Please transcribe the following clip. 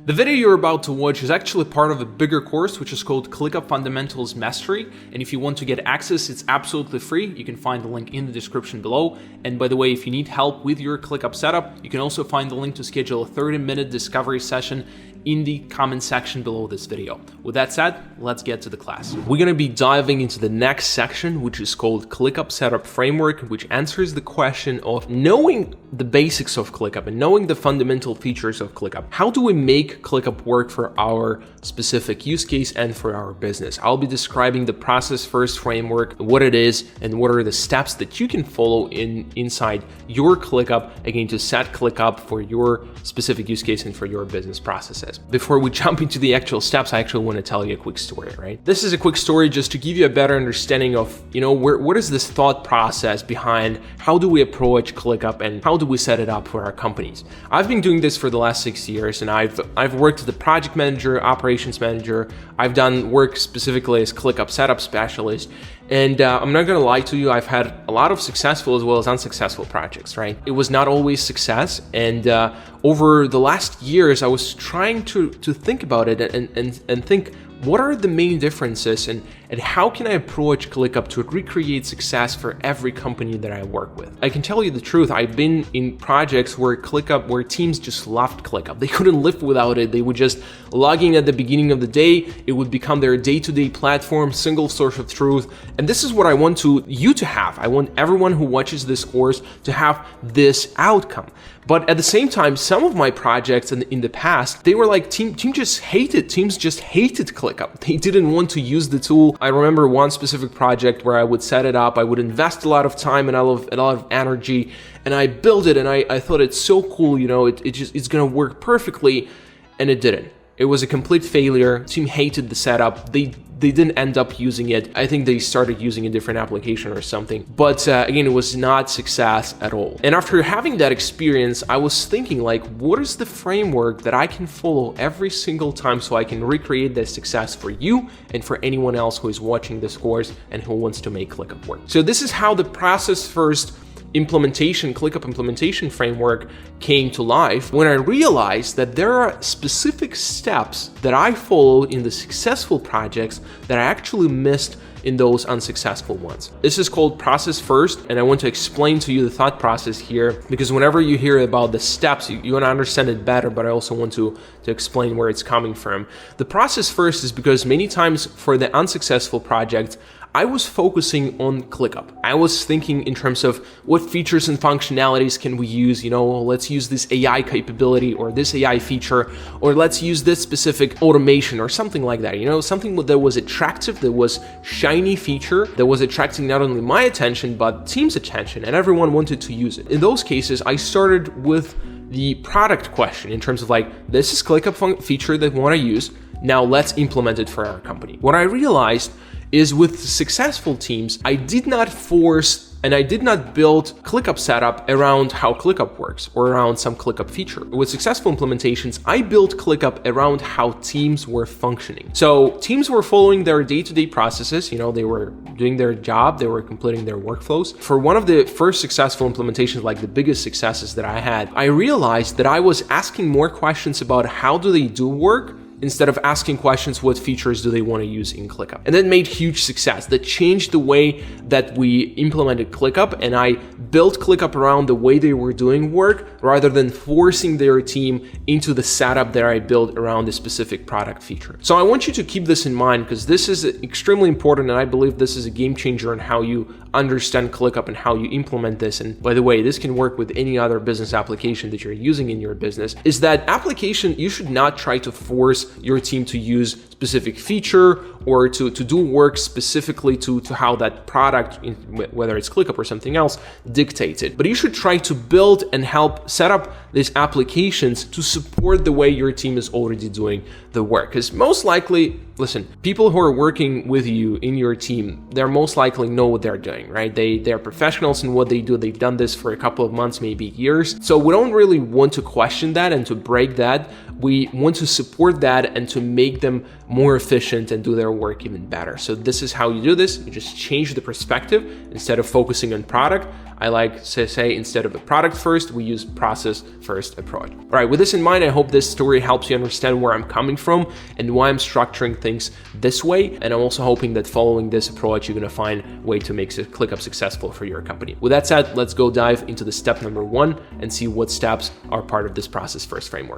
The video you're about to watch is actually part of a bigger course which is called ClickUp Fundamentals Mastery, and if you want to get access, it's absolutely free. You can find the link in the description below. And by the way, if you need help with your ClickUp setup, you can also find the link to schedule a 30-minute discovery session in the comment section below this video. With that said, let's get to the class. We're going to be diving into the next section, which is called ClickUp Setup Framework, which answers the question of knowing the basics of ClickUp and knowing the fundamental features of ClickUp. How do we make ClickUp work for our specific use case and for our business? I'll be describing the process first framework, what it is, and what are the steps that you can follow inside your ClickUp, again, to set ClickUp for your specific use case and for your business processes. Before we jump into the actual steps, I actually want to tell you a quick story, right? This is a quick story just to give you a better understanding of, what is this thought process behind how do we approach ClickUp and how do we set it up for our companies? I've been doing this for the last 6 years, and I've worked as a project manager, operations manager. I've done work specifically as ClickUp setup specialist. And I'm not gonna lie to you, I've had a lot of successful as well as unsuccessful projects, right? It was not always success. And over the last years, I was trying to think about it and think, what are the main differences and how can I approach ClickUp to recreate success for every company that I work with? I can tell you the truth, I've been in projects where teams just loved ClickUp. They couldn't live without it. They would just log in at the beginning of the day. It would become their day-to-day platform, single source of truth. And this is what I want you to have. I want everyone who watches this course to have this outcome. But at the same time, some of my projects in the past, they were like teams just hated ClickUp. They didn't want to use the tool. I remember one specific project where I would set it up. I would invest a lot of time and a lot of energy, and I built it, and I thought it's so cool. It's gonna work perfectly, and it didn't. It was a complete failure. The team hated the setup. They didn't end up using it. I think they started using a different application or something. But again, it was not success at all. And after having that experience, I was thinking like, what is the framework that I can follow every single time so I can recreate that success for you and for anyone else who is watching this course and who wants to make ClickUp work? So this is how the process first ClickUp implementation framework came to life when I realized that there are specific steps that I followed in the successful projects that I actually missed in those unsuccessful ones. This is called process first, and I want to explain to you the thought process here, because whenever you hear about the steps, you want to understand it better, but I also want to explain where it's coming from. The process first is because many times for the unsuccessful projects, I was focusing on ClickUp. I was thinking in terms of what features and functionalities can we use, let's use this AI capability or this AI feature, or let's use this specific automation or something like that, something that was attractive, that was shiny feature, that was attracting not only my attention, but team's attention, and everyone wanted to use it. In those cases, I started with the product question in terms of like, this is ClickUp feature that we want to use. Now let's implement it for our company. What I realized is with successful teams, I did not force and I did not build ClickUp setup around how ClickUp works or around some ClickUp feature. With successful implementations, I built ClickUp around how teams were functioning. So teams were following their day-to-day processes. They were doing their job, they were completing their workflows. For one of the first successful implementations, like the biggest successes that I had, I realized that I was asking more questions about how do they do work instead of asking questions, what features do they want to use in ClickUp? And that made huge success. That changed the way that we implemented ClickUp, and I built ClickUp around the way they were doing work rather than forcing their team into the setup that I built around the specific product feature. So I want you to keep this in mind because this is extremely important, and I believe this is a game changer in how you understand ClickUp and how you implement this. And by the way, this can work with any other business application that you're using in your business. Is that application, you should not try to force your team to use specific feature or to do work specifically to how that product, whether it's ClickUp or something else, dictates it. But you should try to build and help set up these applications to support the way your team is already doing the work. Because most likely, listen, people who are working with you in your team, they're most likely know what they're doing, right? They're professionals in what they do. They've done this for a couple of months, maybe years. So we don't really want to question that and to break that. We want to support that and to make them more efficient and do their work even better. So this is how you do this. You just change the perspective. Instead of focusing on product, I like to say, instead of the product first, we use process first approach. All right, with this in mind, I hope this story helps you understand where I'm coming from and why I'm structuring things this way. And I'm also hoping that following this approach, you're gonna find a way to make ClickUp successful for your company. With that said, let's go dive into the step number 1 and see what steps are part of this process first framework.